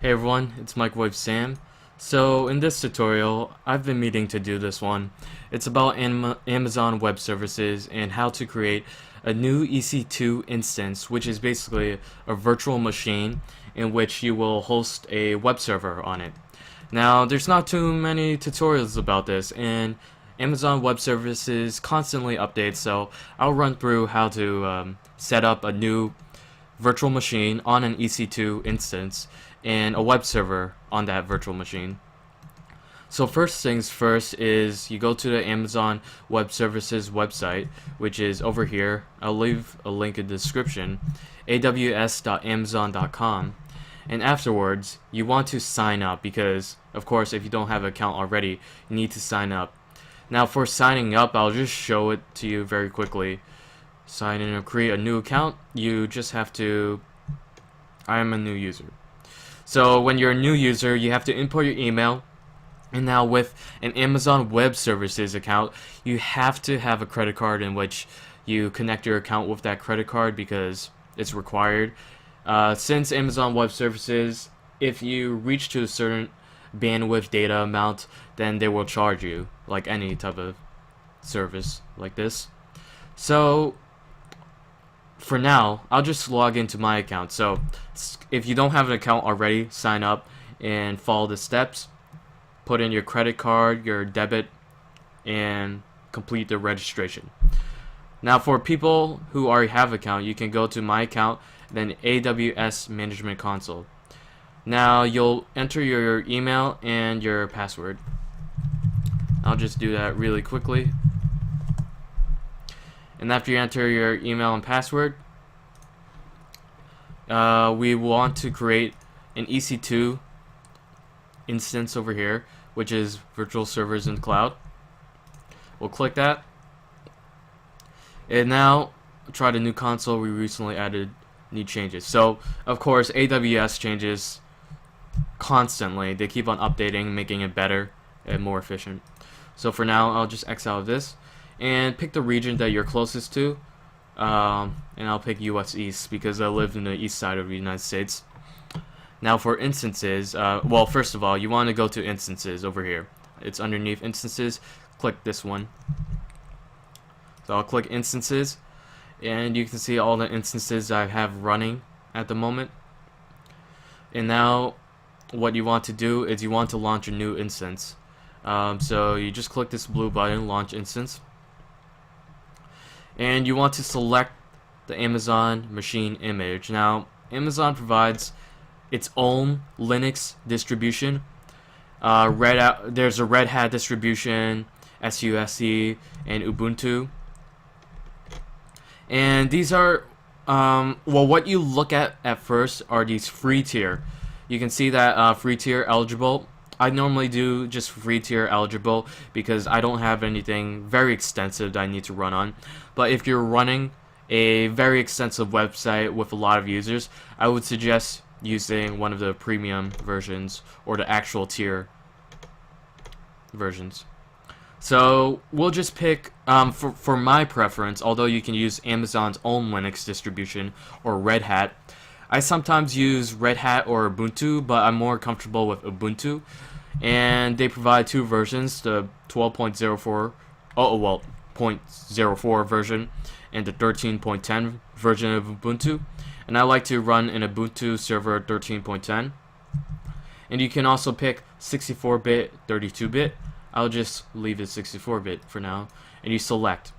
Hey everyone, it's Microwave Sam. So in this tutorial, I've been meaning to do this one. It's about Amazon Web Services and how to create a new EC2 instance, which is basically a virtual machine in which you will host a web server on it. Now, there's not too many tutorials about this, and Amazon Web Services constantly updates, so I'll run through how to set up a new virtual machine on an EC2 instance and a web server on that virtual machine. So first things first is you go to the Amazon Web Services website, which is over here. I'll leave a link in the description, aws.amazon.com. And afterwards, you want to sign up because, of course, if you don't have an account already, you need to sign up. Now for signing up, I'll just show it to you very quickly. Sign in or create a new account. You just have to, I am a new user. So when you're a new user, you have to input your email. And now with an Amazon Web Services account, you have to have a credit card in which you connect your account with that credit card because it's required. Since Amazon Web Services, if you reach to a certain bandwidth data amount, then they will charge you, like any type of service like this. So for now, I'll just log into my account. So if you don't have an account already, sign up and follow the steps. Put in your credit card, your debit, and complete the registration. Now for people who already have an account, you can go to My Account, then AWS Management Console. Now you'll enter your email and your password. I'll just do that really quickly. And after you enter your email and password, we want to create an EC2 instance over here, which is virtual servers in the cloud. We'll click that. And now try the new console. We recently added new changes. So of course AWS changes constantly. They keep on updating, making it better and more efficient. So for now, I'll just X out of this and pick the region that you're closest to, and I'll pick US East because I live in the east side of the United States. Now for instances, well, first of all, you want to go to instances over here. It's underneath instances. Click this one. So I'll click instances, and you can see all the instances I have running at the moment. And now what you want to do is you want to launch a new instance. So you just click this blue button, launch instance. And you want to select the Amazon machine image. Now, Amazon provides its own Linux distribution. There's a Red Hat distribution, SUSE, and Ubuntu. And these are, well, what you look at first are these free tier. You can see that free tier eligible. I normally do just free tier eligible because I don't have anything very extensive that I need to run on. But if you're running a very extensive website with a lot of users, I would suggest using one of the premium versions or the actual tier versions. So we'll just pick, for my preference, although you can use Amazon's own Linux distribution or Red Hat, I sometimes use Red Hat or Ubuntu, but I'm more comfortable with Ubuntu. And they provide two versions, the 12.04, well, 0.04 version and the 13.10 version of Ubuntu. And I like to run an Ubuntu server 13.10. And you can also pick 64-bit, 32-bit. I'll just leave it 64-bit for now. And you select.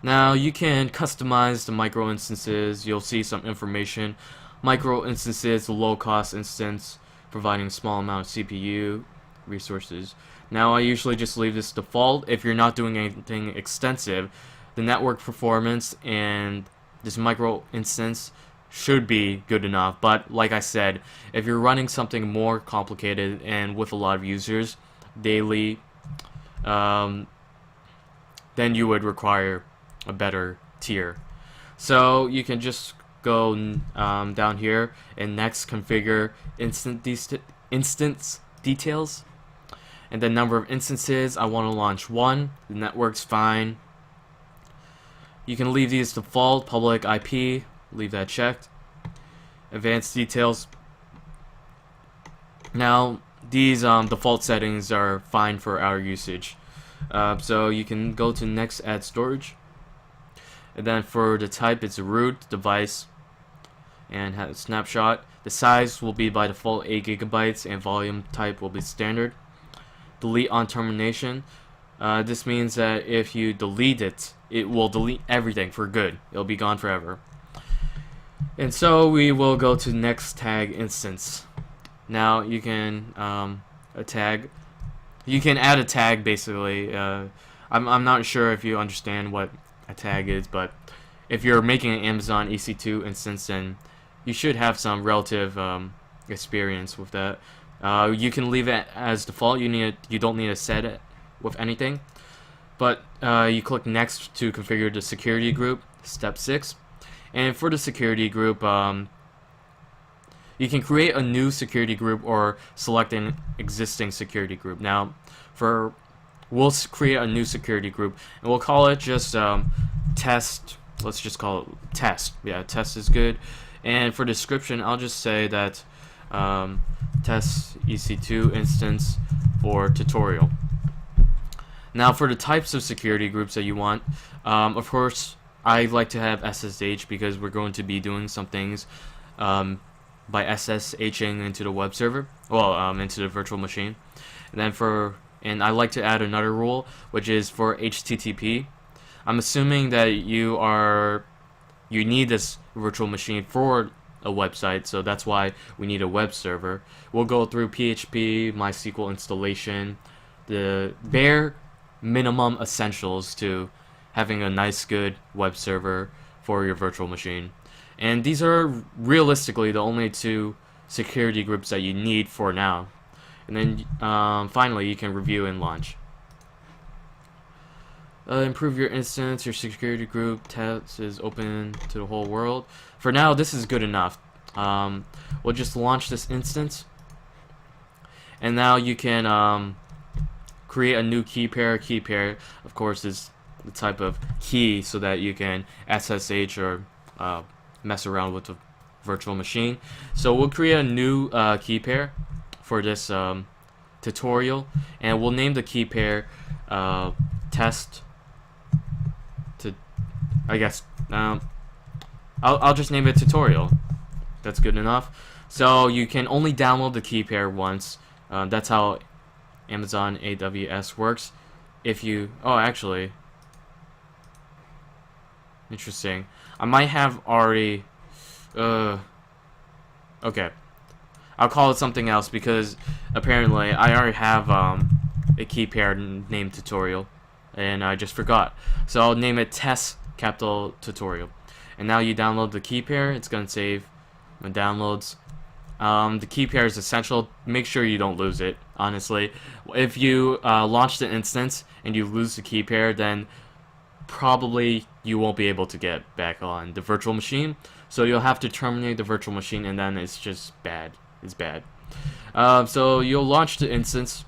Now you can customize the micro instances. You'll see some information. Micro instances, low cost instance, providing a small amount of CPU resources. Now I usually just leave this default. If you're not doing anything extensive, the network performance and this micro instance should be good enough. But like I said, if you're running something more complicated and with a lot of users daily, then you would require a better tier. So you can just go down here and next configure instance details, and the number of instances. I want to launch one. The network's fine. You can leave these default, public IP, leave that checked. Advanced details, Now, these default settings are fine for our usage. So you can go to next, add storage, and then for the type, it's root device and have a snapshot. The size will be by default 8 gigabytes and volume type will be standard. Delete on termination. This means that if you delete it, it will delete everything for good. It'll be gone forever. And so we will go to next tag instance. Now you can you can add a tag basically. I'm not sure if you understand what a tag is, but if you're making an Amazon EC2 instance, then you should have some relative experience with that. You can leave it as default. You don't need to set it with anything, but you click next to configure the security group, step 6. And for the security group, you can create a new security group or select an existing security group. Now, we'll create a new security group and we'll call it just test. Let's just call it test. Yeah, test is good. And for description, I'll just say that test EC2 instance for tutorial. Now, for the types of security groups that you want, of course, I like to have SSH because we're going to be doing some things by SSHing into the web server, well, into the virtual machine. And then and I like to add another rule, which is for HTTP. I'm assuming that you need this virtual machine for a website, so that's why we need a web server. We'll go through PHP, MySQL installation, the bare minimum essentials to having a nice, good web server for your virtual machine. And these are realistically the only 2 security groups that you need for now. And then finally, you can review and launch. Improve your instance, your security group test is open to the whole world. For now, this is good enough. We'll just launch this instance. And now you can create a new key pair. Key pair, of course, is the type of key so that you can SSH or mess around with the virtual machine. So we'll create a new key pair for this tutorial, and we'll name the key pair test. I guess I'll just name it tutorial. That's good enough. So you can only download the key pair once. That's how Amazon AWS works. Actually, interesting. I might have already. Okay, I'll call it something else because apparently I already have a key pair named tutorial, and I just forgot. So I'll name it test capital tutorial. And now you download the key pair. It's gonna save the downloads. The key pair is essential. Make sure you don't lose it. Honestly, if you launch the instance and you lose the key pair, then probably you won't be able to get back on the virtual machine. So you'll have to terminate the virtual machine, and then it's just bad. It's bad. So you'll launch the instance,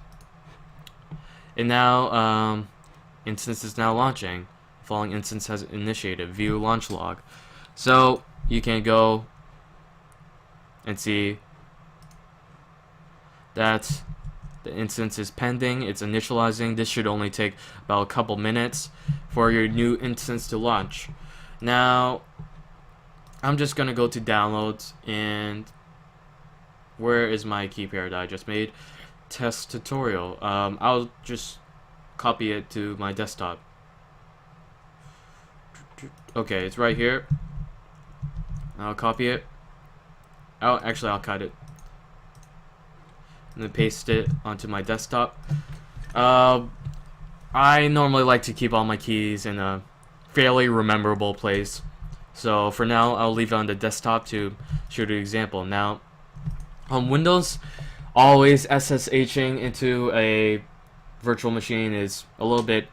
and now instance is now launching. Following instance has initiated. View launch log. So you can go and see that the instance is pending. It's initializing. This should only take about a couple minutes for your new instance to launch. Now, I'm just gonna go to downloads, and where is my key pair that I just made? Test tutorial. I'll just copy it to my desktop. Okay, it's right here. I'll copy it. I'll cut it and then paste it onto my desktop. I normally like to keep all my keys in a fairly rememberable place, so for now I'll leave it on the desktop to show the example. Now, on Windows, always SSHing into a virtual machine is a little bit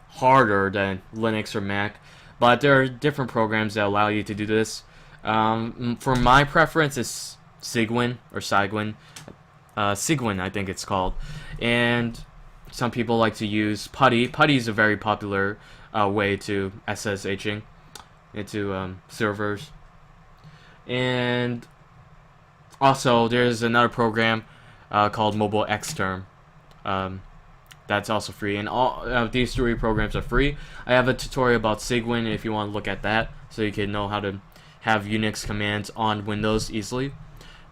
harder than Linux or Mac, but there are different programs that allow you to do this. For my preference, it's Cygwin or Cygwin. Cygwin, I think it's called. And some people like to use PuTTY. PuTTY is a very popular way to SSHing into servers. And also, there's another program called Mobile Xterm. That's also free, and all these 3 programs are free. I have a tutorial about Cygwin if you want to look at that, so you can know how to have Unix commands on Windows easily.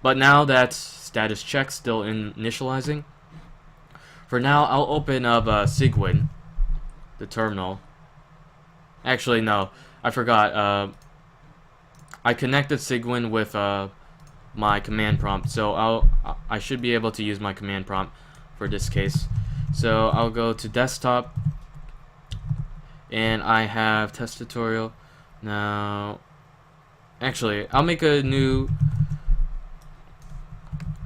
But now that's status check still initializing. For now, I'll open up Cygwin, the terminal. Actually, no, I forgot. I connected Cygwin with my command prompt, so I should be able to use my command prompt for this case. So I'll go to desktop, and I have test tutorial. Now, actually, I'll make a new.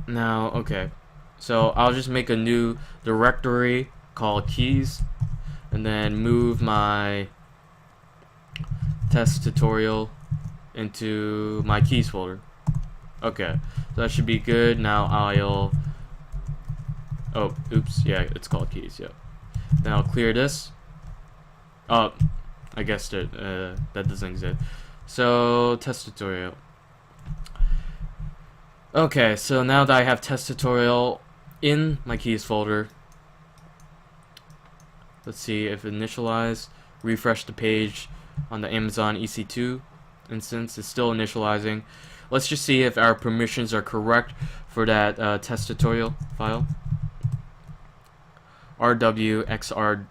Now, okay, so I'll just make a new directory called keys, and then move my test tutorial into my keys folder. Okay, so that should be good. Now I'll, oh, oops, yeah, it's called keys, yeah. Then I'll clear this. Oh, I guess that doesn't exist. So, test tutorial. Okay, so now that I have test tutorial in my keys folder, let's see if initialize, refresh the page on the Amazon EC2 instance. It's still initializing. Let's just see if our permissions are correct for that test tutorial file. RWXR.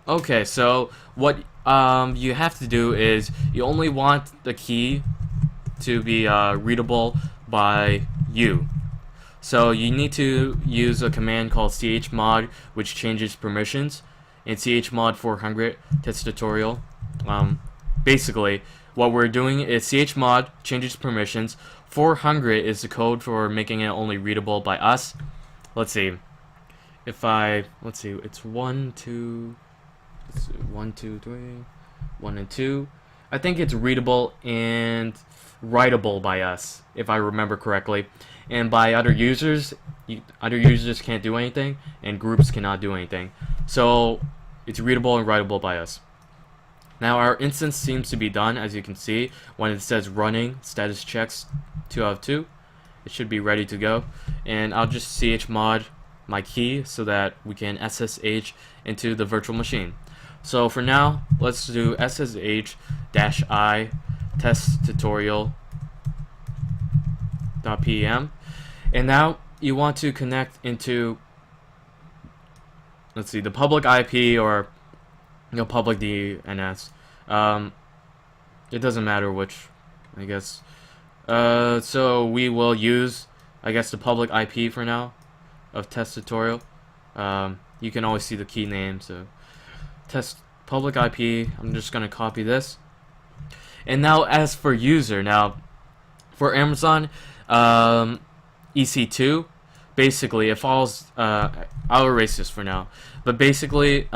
Okay, so what you have to do is you only want the key to be readable by you. So you need to use a command called chmod, which changes permissions, and chmod 400 test tutorial. Basically, what we're doing is chmod changes permissions. 400 is the code for making it only readable by us. Let's see. Let's see, it's 1, 2, 1, 2, 3, 1 and 2. I think it's readable and writable by us, if I remember correctly. And by other users, other users can't do anything, and groups cannot do anything. So it's readable and writable by us. Now our instance seems to be done, as you can see. When it says running, status checks 2 out of 2. It should be ready to go. And I'll just chmod my key so that we can SSH into the virtual machine. So for now, let's do SSH-I test tutorial.pem. And now you want to connect into, let's see, the public IP or public DNS. It doesn't matter which, I guess. So we will use, I guess, the public IP for now of test tutorial. You can always see the key name, so test public IP. I'm just gonna copy this. And now as for user, now for Amazon EC2, basically it follows, I'll erase this for now, but basically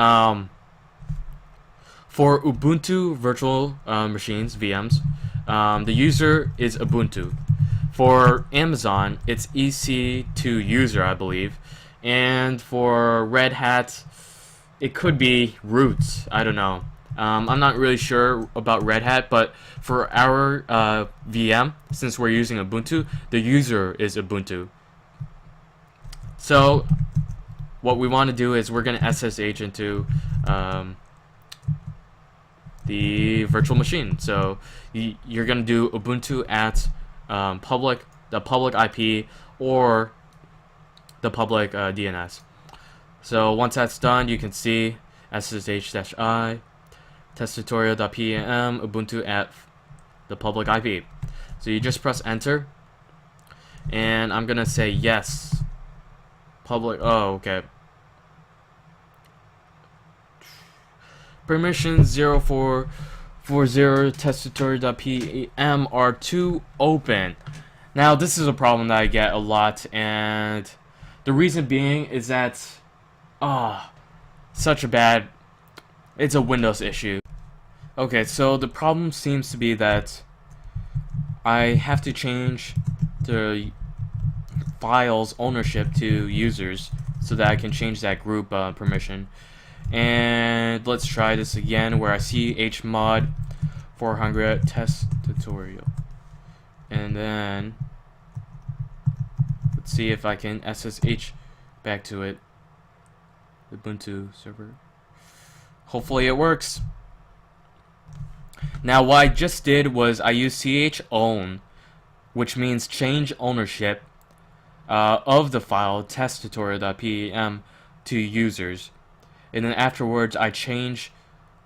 for Ubuntu virtual machines, VMs, the user is Ubuntu. For Amazon, it's EC2 user, I believe. And for Red Hat, it could be root. I don't know. I'm not really sure about Red Hat, but for our VM, since we're using Ubuntu, the user is Ubuntu. So what we want to do is we're going to SSH into the virtual machine. So you're going to do Ubuntu at the public IP or the public DNS. So once that's done, you can see SSH-I test tutorial.pem Ubuntu at the public IP. So you just press enter, and I'm gonna say yes. Public. Oh, okay. Permissions 0440 test tutorial.pem are to open. Now this is a problem that I get a lot, and the reason being is that such a bad, it's a Windows issue. Okay, so the problem seems to be that I have to change the file's ownership to users so that I can change that group permission. And let's try this again, where I see chmod 400 test tutorial. And then let's see if I can SSH back to it. Ubuntu server. Hopefully it works. Now what I just did was I used chown, which means change ownership of the file testtutorial.pem to users, and then afterwards I change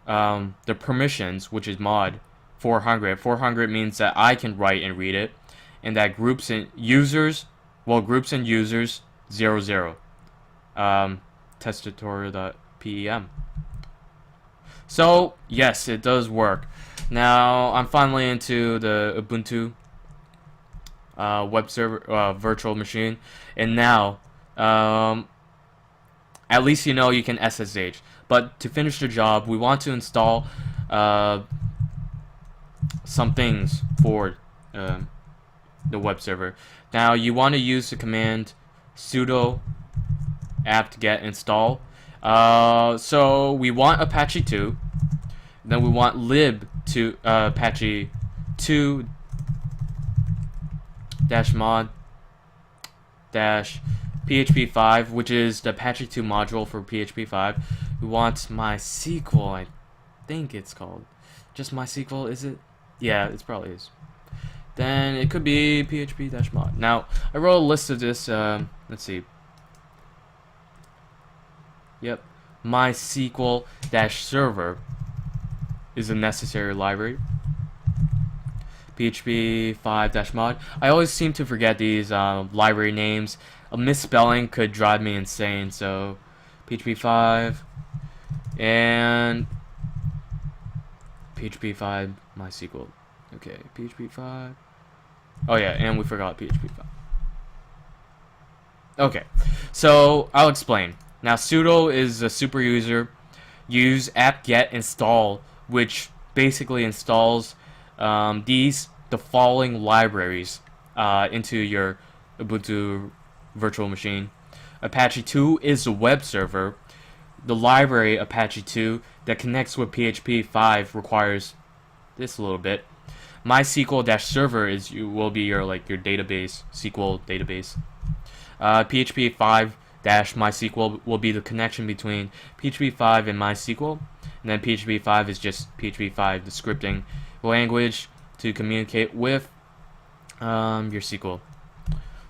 the permissions, which is mod 400. 400 means that I can write and read it, and that groups and users, groups and users 00. Testtutorial.pem. So yes, it does work. Now I'm finally into the Ubuntu web server virtual machine, and now at least you know you can SSH. But to finish the job, we want to install some things for the web server. Now you want to use the command sudo apt-get install. So we want Apache 2, then we want lib to Apache 2 -mod -php 5, which is the Apache 2 module for PHP 5. We want MySQL, I think it's called. Just MySQL, is it? Yeah, it probably is. Then it could be PHP -mod. Now, I wrote a list of this, let's see. Yep. MySQL-server is a necessary library. PHP 5-mod. I always seem to forget these library names. A misspelling could drive me insane. So PHP 5 and PHP 5 MySQL. Okay, PHP 5. Oh yeah, and we forgot PHP 5. Okay, so I'll explain. Now sudo is a super user. Use apt-get install, which basically installs the following libraries into your Ubuntu virtual machine. Apache 2 is a web server. The library Apache 2 that connects with PHP 5 requires this a little bit. MySQL-server will be your database, SQL database. PHP 5-MySQL will be the connection between PHP 5 and MySQL, and then PHP 5 is just PHP 5, the scripting language to communicate with your SQL.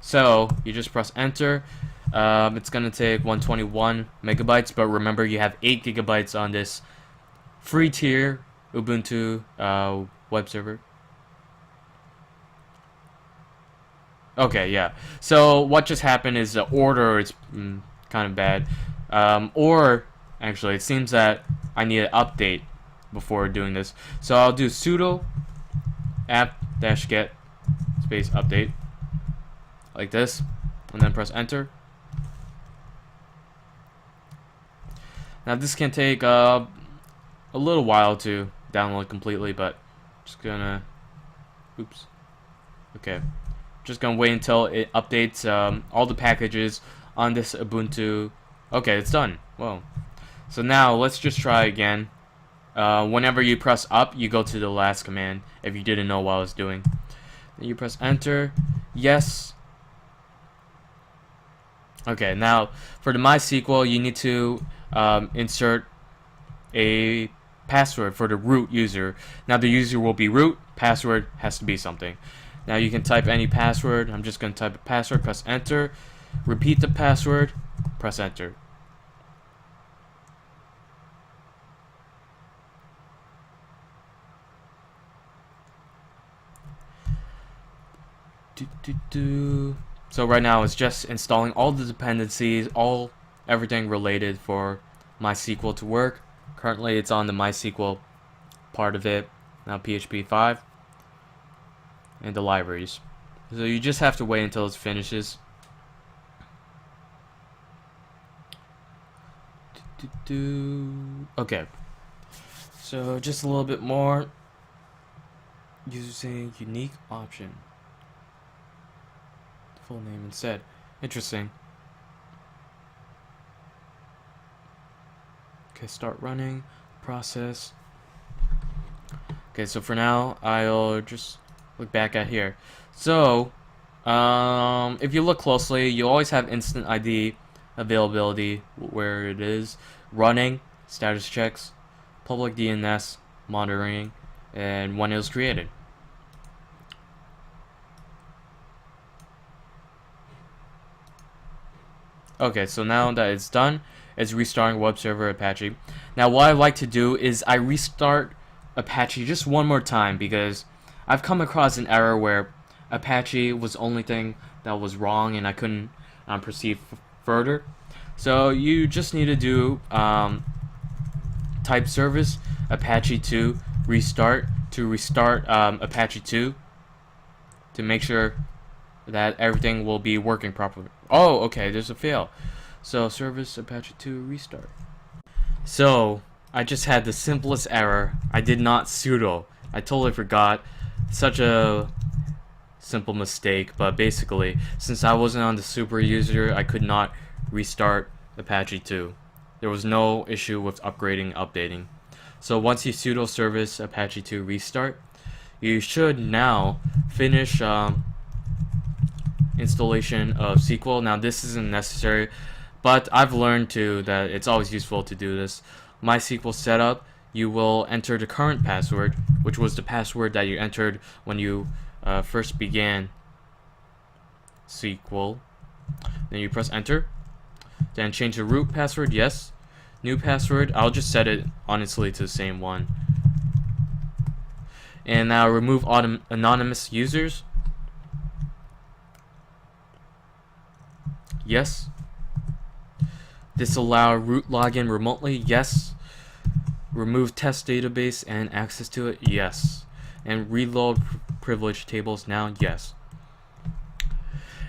So you just press enter. It's gonna take 121 megabytes, but remember you have 8 gigabytes on this free tier Ubuntu web server. Okay, yeah. So what just happened is the order is kind of bad. Or actually, it seems that I need an update before doing this. So I'll do sudo apt-get space update like this, and then press enter. Now this can take a little while to download completely, but just gonna okay. Just gonna wait until it updates all the packages on this Ubuntu. Okay, it's done. Whoa. So now let's just try again. Whenever you press up, you go to the last command if you didn't know what I was doing. Then you press enter. Yes. Okay, now for the MySQL, you need to insert a password for the root user. Now the user will be root, password has to be something. Now you can type any password. I'm just going to type a password, press enter, repeat the password, press enter. So right now it's just installing all the dependencies, everything related for MySQL to work. Currently it's on the MySQL part of it. Now PHP 5 and the libraries. So you just have to wait until it finishes. Okay. So just a little bit more. Using unique option. Full name instead. Interesting. Okay, start running. Process. Okay, so for now, I'll just look back at here. So, if you look closely, you always have instant ID availability where it is, running, status checks, public DNS, monitoring, and when it was created. Okay, so now that it's done, it's restarting web server Apache. Now what I like to do is I restart Apache just one more time because I've come across an error where Apache was the only thing that was wrong and I couldn't proceed further. So you just need to do type service Apache 2 restart to restart Apache 2 to make sure that everything will be working properly. Oh, okay, there's a fail. So service Apache 2 restart. So I just had the simplest error. I did not sudo. I totally forgot. Such a simple mistake, but basically, since I wasn't on the super user, I could not restart Apache 2. There was no issue with upgrading, updating. So once you sudo service Apache 2 restart, you should now finish installation of SQL. Now this isn't necessary, but I've learned too that it's always useful to do this. MySQL setup, you will enter the current password, which was the password that you entered when you first began SQL. Then you press enter. Then change the root password, yes. New password, I'll just set it honestly to the same one. And now remove anonymous users. Yes. Disallow root login remotely, yes. Remove test database and access to it, yes. And reload privilege tables now, yes.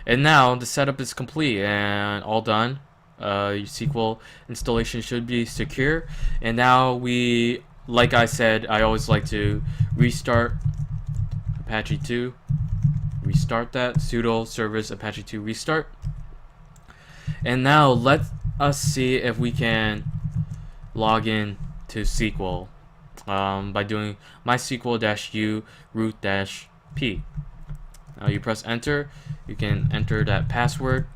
And now the setup is complete and all done. Your SQL installation should be secure. And now we, like I said, I always like to restart Apache 2. Restart that, sudo service Apache 2 restart. And now let us see if we can log in to SQL by doing MySQL-u root-p. Now you press enter, you can enter that password,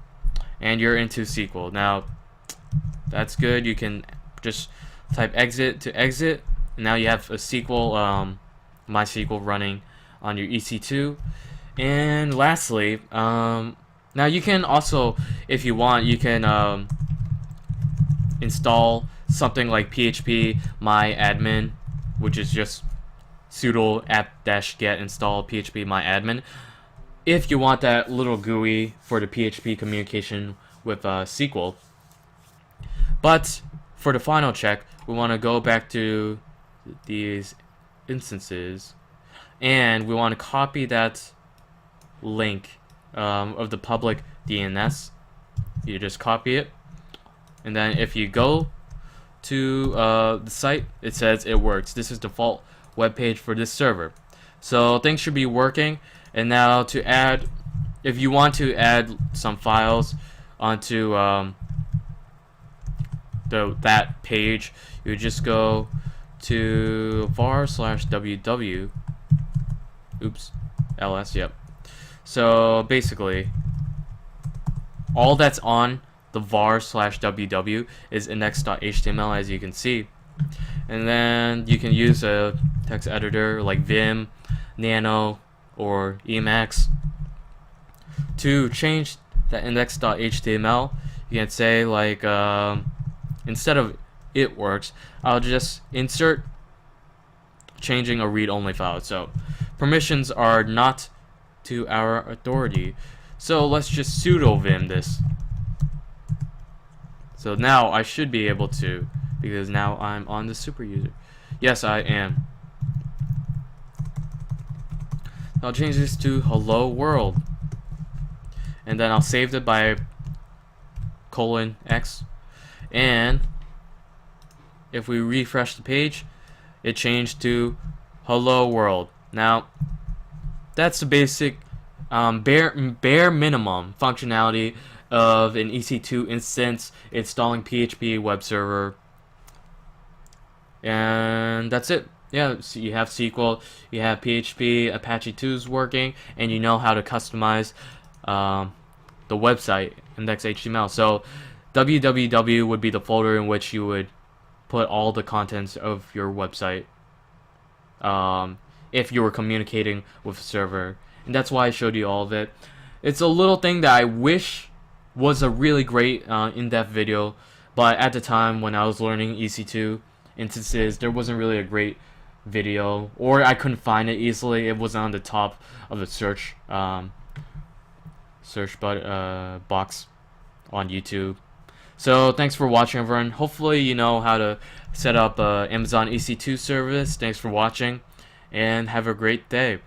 and you're into SQL. Now that's good. You can just type exit to exit. Now you have a SQL, MySQL running on your EC2. And lastly, now you can also, if you want, you can install something like PHP myadmin, which is just sudo apt-get install PHP myadmin. If you want that little GUI for the PHP communication with SQL. But for the final check, we want to go back to these instances and we want to copy that link of the public DNS. You just copy it, and then if you go to the site, it says it works. This is the default web page for this server. So things should be working. And now to add, if you want to add some files onto that page, you just go to var/ww. Oops, ls. Yep. So basically, all that's on the var/ww is index.html, as you can see. And then you can use a text editor like Vim, Nano, or Emacs to change the index.html. You can say like instead of it works, I'll just insert changing a read-only file. So permissions are not to our authority. So let's just sudo vim this. So now I should be able to, because now I'm on the super user. Yes, I am. I'll change this to hello world, and then I'll save it by :x, and if we refresh the page, it changed to hello world. Now that's the basic bare minimum functionality of an EC2 instance installing PHP web server, and that's it. Yeah, so you have SQL, you have PHP, Apache 2's working, and you know how to customize um, the website index.html. So www would be the folder in which you would put all the contents of your website um, if you were communicating with a server. And that's why I showed you all of it. It's a little thing that I wish was a really great in-depth video, but at the time when I was learning EC2 instances, there wasn't really a great video, or I couldn't find it easily. It wasn't on the top of the search box on YouTube. So thanks for watching, everyone. Hopefully you know how to set up Amazon EC2 service. Thanks for watching, and have a great day.